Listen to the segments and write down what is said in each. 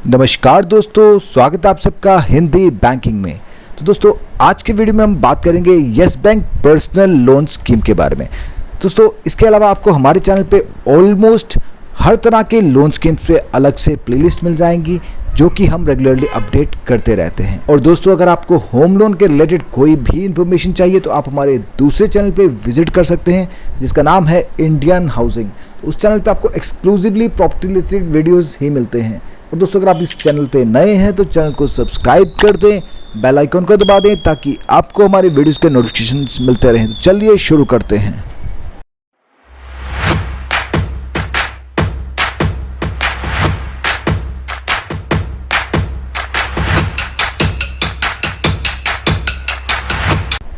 नमस्कार दोस्तों, स्वागत है आप सबका हिंदी बैंकिंग में। तो दोस्तों आज के वीडियो में हम बात करेंगे yes Bank personal loan scheme के बारे में। दोस्तों इसके अलावा आपको हमारे चैनल पे ऑलमोस्ट हर तरह के लोन स्कीम्स पे अलग से प्लेलिस्ट मिल जाएंगी जो कि हम रेगुलरली अपडेट करते रहते हैं। और दोस्तों अगर आपको होम लोन के रिलेटेड कोई भी इंफॉर्मेशन चाहिए तो आप हमारे दूसरे चैनल पे विजिट कर सकते हैं जिसका नाम है इंडियन हाउसिंग। उस चैनल पे आपको एक्सक्लूसिवली प्रॉपर्टी रिलेटेड वीडियोस ही मिलते हैं। और दोस्तों अगर आप इस चैनल पे नए हैं तो चैनल को सब्सक्राइब कर दें, बेल आइकन को दबा दें ताकि आपको हमारी वीडियोस के नोटिफिकेशंस मिलते रहें। तो चलिए शुरू करते हैं।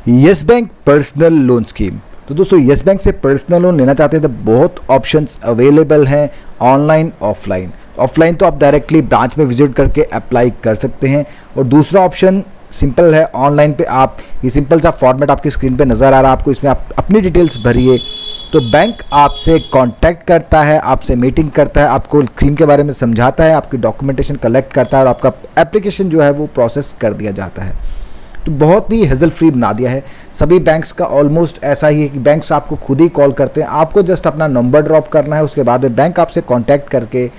Yes Bank personal loan scheme. तो दोस्तों यस बैंक से पर्सनल लोन लेना चाहते हैं तो बहुत ऑप्शंस अवेलेबल हैं, ऑनलाइन ऑफलाइन। ऑफलाइन तो आप डायरेक्टली ब्रांच में विजिट करके अप्लाई कर सकते हैं और दूसरा ऑप्शन सिंपल है, ऑनलाइन पे आप ये सिंपल सा फॉर्मेट आपकी स्क्रीन पे नज़र आ रहा है आपको, इसमें आप अपनी डिटेल्स भरिए तो बैंक आपसे कांटेक्ट करता है, आपसे मीटिंग करता है, आपको स्कीम के बारे में समझाता है, आपकी डॉक्यूमेंटेशन कलेक्ट करता है और आपका एप्लीकेशन जो है वो प्रोसेस कर दिया जाता है। तो बहुत ही हेजल फ्री बना दिया है। सभी बैंक्स का ऑलमोस्ट ऐसा ही है कि बैंक्स आपको खुद ही कॉल करते हैं, आपको जस्ट अपना नंबर ड्रॉप करना है, उसके बाद में बैंक आपसे कांटेक्ट करके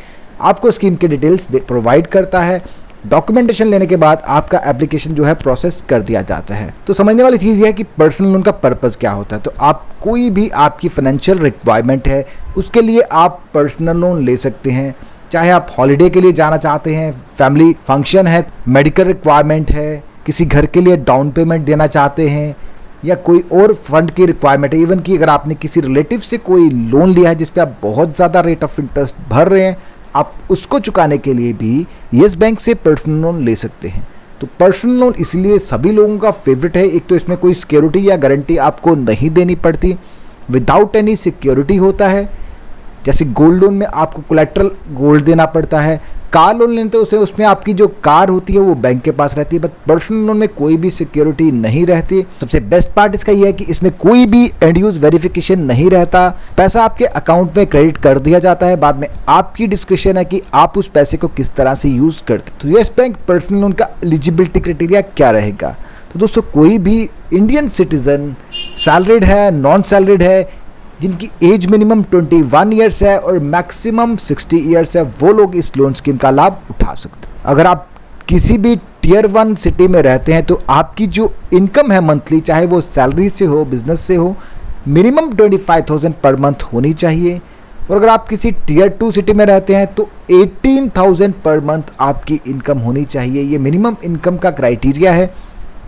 आपको स्कीम की डिटेल्स प्रोवाइड करता है। डॉक्यूमेंटेशन लेने के बाद आपका एप्लीकेशन जो है प्रोसेस कर दिया जाता है। तो समझने वाली चीज़ यह है कि पर्सनल लोन का पर्पस क्या होता है। तो आप कोई भी आपकी फाइनेंशियल रिक्वायरमेंट है उसके लिए आप पर्सनल लोन ले सकते हैं, चाहे आप हॉलीडे के लिए जाना चाहते हैं, फैमिली फंक्शन है, मेडिकल रिक्वायरमेंट है, किसी घर के लिए डाउन पेमेंट देना चाहते हैं या कोई और फंड की रिक्वायरमेंट है। इवन कि अगर आपने किसी रिलेटिव से कोई लोन लिया है जिस पे आप बहुत ज़्यादा रेट ऑफ इंटरेस्ट भर रहे हैं, आप उसको चुकाने के लिए भी यस बैंक से पर्सनल लोन ले सकते हैं। तो पर्सनल लोन इसलिए सभी लोगों का फेवरेट है। एक तो इसमें कोई सिक्योरिटी या गारंटी आपको नहीं देनी पड़ती, विदाउट एनी सिक्योरिटी होता है। जैसे गोल्ड लोन में आपको कोलेट्रल गोल्ड देना पड़ता है, कार लोन लेते हैं उसमें आपकी जो कार होती है वो बैंक के पास रहती है, बट पर्सनल लोन में कोई भी सिक्योरिटी नहीं रहती। सबसे बेस्ट पार्ट इसका ये है कि इसमें कोई भी एंड यूज वेरिफिकेशन नहीं रहता, पैसा आपके अकाउंट में क्रेडिट कर दिया जाता है, बाद में आपकी डिस्क्रिप्शन है कि आप उस पैसे को किस तरह से यूज करते। तो यस बैंक पर्सनल लोन का एलिजिबिलिटी क्राइटेरिया क्या रहेगा। तो दोस्तों कोई भी इंडियन सिटीजन, सैलरीड है, नॉन सैलरीड है, जिनकी एज मिनिमम 21 ईयर्स है और मैक्सिमम 60 ईयर्स है, वो लोग इस लोन स्कीम का लाभ उठा सकते हैं। अगर आप किसी भी टियर 1 सिटी में रहते हैं तो आपकी जो इनकम है मंथली, चाहे वो सैलरी से हो, बिजनेस से हो, मिनिमम 25,000 पर मंथ होनी चाहिए। और अगर आप किसी टियर 2 सिटी में रहते हैं तो 18,000 पर मंथ आपकी इनकम होनी चाहिए। ये मिनिमम इनकम का क्राइटेरिया है,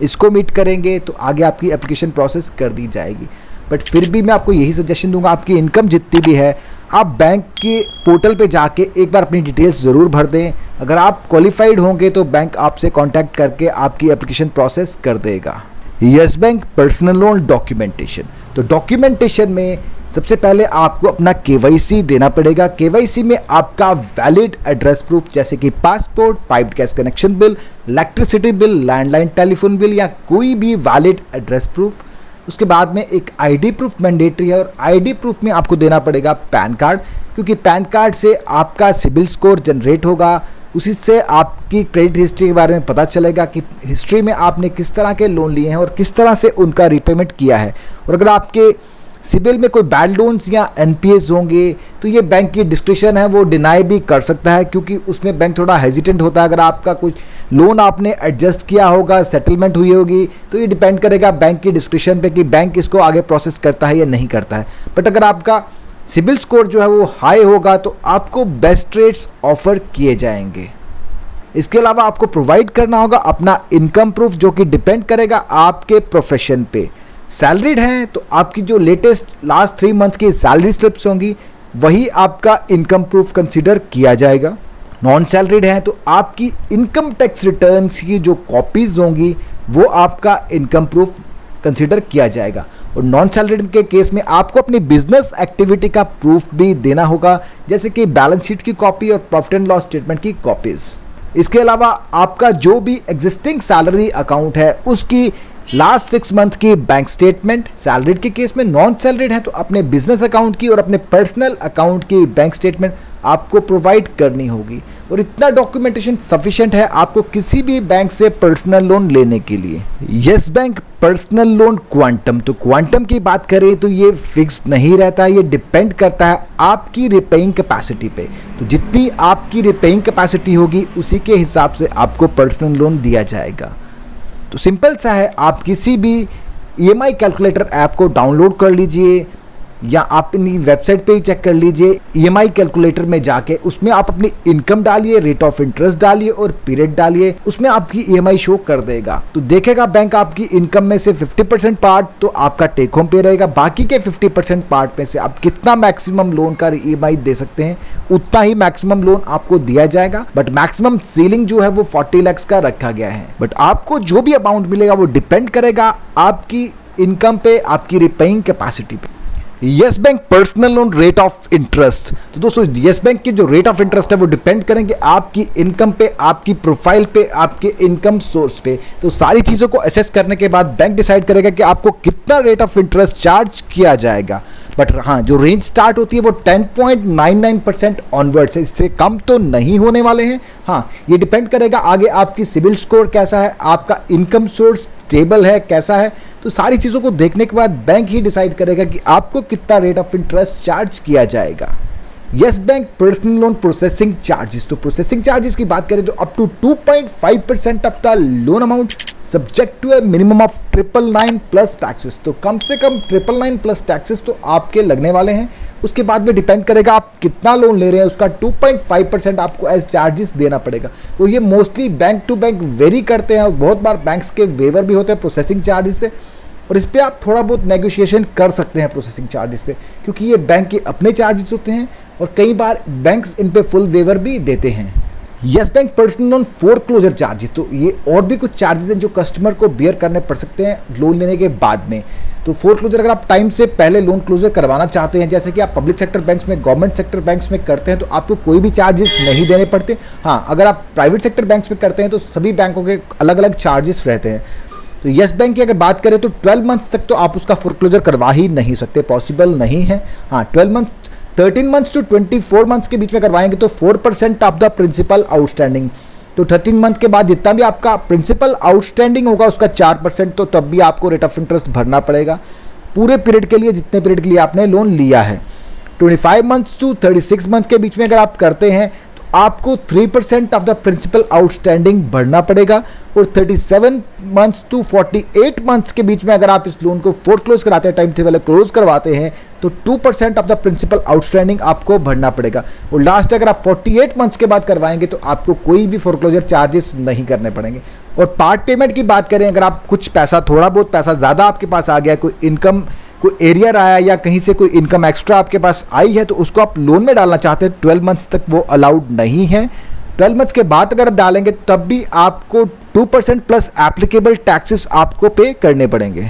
इसको मीट करेंगे तो आगे आपकी एप्लीकेशन प्रोसेस कर दी जाएगी। बट फिर भी मैं आपको यही सजेशन दूंगा, आपकी इनकम जितनी भी है आप बैंक के पोर्टल पे जाके एक बार अपनी डिटेल्स ज़रूर भर दें। अगर आप क्वालिफाइड होंगे तो बैंक आपसे कांटेक्ट करके आपकी एप्लीकेशन प्रोसेस कर देगा। Yes Bank personal loan documentation. तो डॉक्यूमेंटेशन में सबसे पहले आपको अपना KYC देना पड़ेगा। KYC में आपका वैलिड एड्रेस प्रूफ जैसे कि passport, piped gas connection bill, electricity bill, landline telephone bill या कोई भी वैलिड एड्रेस प्रूफ। उसके बाद में एक ID प्रूफ मैंडेटरी है और ID प्रूफ में आपको देना पड़ेगा पैन कार्ड, क्योंकि पैन कार्ड से आपका सिबिल स्कोर जनरेट होगा, उसी से आपकी क्रेडिट हिस्ट्री के बारे में पता चलेगा कि हिस्ट्री में आपने किस तरह के लोन लिए हैं और किस तरह से उनका रीपेमेंट किया है। और अगर आपके सिबिल में कोई बैड लोन्स या NPAs होंगे तो ये बैंक की डिस्क्रिप्शन है, वो डिनाई भी कर सकता है, क्योंकि उसमें बैंक थोड़ा हेजिटेंट होता है। अगर आपका कुछ लोन आपने एडजस्ट किया होगा, सेटलमेंट हुई होगी, तो ये डिपेंड करेगा बैंक की डिस्क्रिप्शन पे कि बैंक इसको आगे प्रोसेस करता है या नहीं करता है। बट अगर आपका सिबिल स्कोर जो है वो हाई होगा तो आपको बेस्ट रेट्स ऑफर किए जाएंगे। इसके अलावा आपको प्रोवाइड करना होगा अपना इनकम प्रूफ, जो कि डिपेंड करेगा आपके प्रोफेशन पे। सैलरीड हैं तो आपकी जो लेटेस्ट लास्ट 3 मंथ्स की सैलरी स्लिप्स होंगी वही आपका इनकम प्रूफ कंसीडर किया जाएगा। नॉन सैलरीड हैं तो आपकी इनकम टैक्स रिटर्न्स की जो कॉपीज होंगी वो आपका इनकम प्रूफ कंसीडर किया जाएगा। और नॉन सैलरीड के केस में आपको अपनी बिजनेस एक्टिविटी का प्रूफ भी देना होगा, जैसे कि बैलेंस शीट की कॉपी और प्रॉफिट एंड लॉस स्टेटमेंट की कॉपीज। इसके अलावा आपका जो भी एग्जिस्टिंग सैलरी अकाउंट है उसकी लास्ट 6 मंथ की बैंक स्टेटमेंट, सैलरीड के केस में नॉन सैलरीड है तो अपने बिजनेस अकाउंट की और अपने पर्सनल अकाउंट की बैंक स्टेटमेंट आपको प्रोवाइड करनी होगी। और इतना डॉक्यूमेंटेशन सफिशिएंट है आपको किसी भी बैंक से पर्सनल लोन लेने के लिए। Yes Bank personal loan quantum, तो क्वांटम की बात करें तो ये फिक्स नहीं रहता, ये डिपेंड करता है आपकी रिपेइंग कैपेसिटी पे। तो जितनी आपकी रिपेइंग कैपेसिटी होगी उसी के हिसाब से आपको पर्सनल लोन दिया जाएगा। तो सिंपल सा है, आप किसी भी EMI कैलकुलेटर ऐप को डाउनलोड कर लीजिए या आप अपनी वेबसाइट पे ही चेक कर लीजिए। EMI कैलकुलेटर में जाके उसमें आप अपनी इनकम डालिए, रेट ऑफ इंटरेस्ट डालिए और पीरियड डालिए, उसमें आपकी EMI शो कर देगा। तो देखेगा बैंक आपकी इनकम में से 50% पार्ट तो आपका टेक होम पे रहेगा, बाकी के 50% पार्ट में से आप कितना मैक्सिमम लोन का EMI दे सकते हैं उतना ही मैक्सिमम लोन आपको दिया जाएगा। बट मैक्सिमम सीलिंग जो है वो 40 लाख का रखा गया है। बट आपको जो भी अमाउंट मिलेगा वो डिपेंड करेगा आपकी इनकम पे, आपकी रिपेइंग कैपेसिटी पे। Yes Bank personal loan rate of interest, तो दोस्तों यस बैंक की जो रेट ऑफ इंटरेस्ट है वो डिपेंड करेंगे आपकी इनकम पे, आपकी प्रोफाइल पे, आपके इनकम सोर्स पे। तो सारी चीज़ों को असेस करने के बाद बैंक डिसाइड करेगा कि आपको कितना रेट ऑफ इंटरेस्ट चार्ज किया जाएगा। बट हाँ, जो रेंज स्टार्ट होती है वो 10.99% ऑनवर्ड से, इससे कम तो नहीं होने वाले हैं। हाँ, ये डिपेंड करेगा आगे आपकी सिबिल स्कोर कैसा है, आपका इनकम सोर्स स्टेबल है कैसा है। तो सारी चीज़ों को देखने के बाद बैंक ही डिसाइड करेगा कि आपको कितना रेट ऑफ इंटरेस्ट चार्ज किया जाएगा। Yes Bank personal loan processing charges, तो प्रोसेसिंग चार्जेस की बात करें तो up to 2.5% of the loan amount subject to a minimum of 999 plus taxes. तो कम से कम 999 प्लस टैक्सेस तो आपके लगने वाले हैं। उसके बाद में डिपेंड करेगा आप कितना लोन ले रहे हैं, उसका 2.5% आपको एज चार्जेस देना पड़ेगा। और ये mostly bank to bank vary करते हैं और बहुत बार बैंक्स के वेवर भी होते हैं प्रोसेसिंग चार्जेस पे, और इस पर आप थोड़ा बहुत नेगोशिएशन कर सकते हैं प्रोसेसिंग चार्जेस पे, क्योंकि ये बैंक के अपने चार्जेस होते हैं और कई बार बैंक्स इन पे फुल वेवर भी देते हैं। Yes Bank personal loan foreclosure charges, तो ये और भी कुछ चार्जेस हैं जो कस्टमर को बियर करने पड़ सकते हैं लोन लेने के बाद में। तो फोरक्लोजर अगर आप टाइम से पहले लोन क्लोजर करवाना चाहते हैं, जैसे कि आप पब्लिक सेक्टर बैंक्स में, गवर्नमेंट सेक्टर बैंक्स में करते हैं, तो आपको कोई भी चार्जेस नहीं देने पड़ते। हाँ, अगर आप प्राइवेट सेक्टर बैंक्स में करते हैं तो सभी बैंकों के अलग अलग चार्जेस रहते हैं। तो यस बैंक की अगर बात करें तो 12 मंथ्स तक तो आप उसका फोरक्लोजर करवा ही नहीं सकते, पॉसिबल नहीं है। हाँ, 13 मंथ्स टू 24 मंथ्स के बीच में करवाएंगे तो 4% ऑफ द प्रिंसिपल आउटस्टैंडिंग। तो 13 मंथ के बाद जितना भी आपका प्रिंसिपल आउटस्टैंडिंग होगा उसका 4%, तो तब भी आपको रेट ऑफ इंटरेस्ट भरना पड़ेगा पूरे पीरियड के लिए, जितने पीरियड के लिए आपने लोन लिया है। 25 मंथ्स टू 36 मंथ के बीच में अगर आप करते हैं तो आपको 3% ऑफ द प्रिंसिपल आउटस्टैंडिंग भरना पड़ेगा। और 37 मंथ्स टू 48 मंथ्स के बीच में अगर आप इस लोन को फोरक्लोज कराते हैं, टाइम से पहले क्लोज करवाते हैं, तो 2% ऑफ द प्रिंसिपल आउटस्टैंडिंग आपको भरना पड़ेगा। और लास्ट अगर आप 48 मंथ्स के बाद करवाएंगे तो आपको कोई भी फोरक्लोजर चार्जेस नहीं करने पड़ेंगे। और पार्ट पेमेंट की बात करें, अगर आप कुछ पैसा, थोड़ा बहुत पैसा ज़्यादा आपके पास आ गया, कोई इनकम, कोई एरियर आया या कहीं से कोई इनकम एक्स्ट्रा आपके पास आई है, तो उसको आप लोन में डालना चाहते हैं, 12 मंथ्स तक वो अलाउड नहीं है। 12 मंथ्स के बाद अगर आप डालेंगे तब भी आपको 2% प्लस एप्लीकेबल टैक्सेस आपको पे करने पड़ेंगे।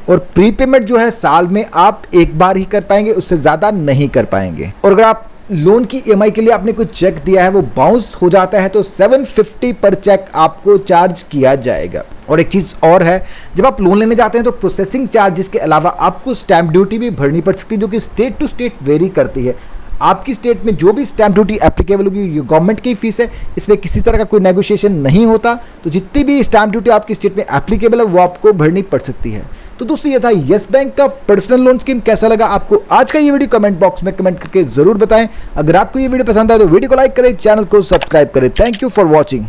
और प्री पेमेंट जो है साल में आप एक बार ही कर पाएंगे, उससे ज़्यादा नहीं कर पाएंगे। और अगर आप लोन की EMI के लिए आपने कोई चेक दिया है वो बाउंस हो जाता है तो 750 पर चेक आपको चार्ज किया जाएगा। और एक चीज़ और है, जब आप लोन लेने जाते हैं तो प्रोसेसिंग चार्जेस के अलावा आपको स्टैंप ड्यूटी भी भरनी पड़ सकती है, जो कि स्टेट टू स्टेट वेरी करती है। आपकी स्टेट में जो भी स्टैंप ड्यूटी एप्लीकेबल होगी ये गवर्नमेंट की फीस है, इसमें किसी तरह का कोई नेगोशिएशन नहीं होता। तो जितनी भी स्टैंप ड्यूटी आपकी स्टेट में एप्लीकेबल है वो आपको भरनी पड़ सकती है। तो दोस्तों ये था यस बैंक का पर्सनल लोन स्कीम। कैसा लगा आपको आज का ये वीडियो, कमेंट बॉक्स में कमेंट करके जरूर बताएं। अगर आपको ये वीडियो पसंद आए तो वीडियो को लाइक करें, चैनल को सब्सक्राइब करें। Thank you for watching.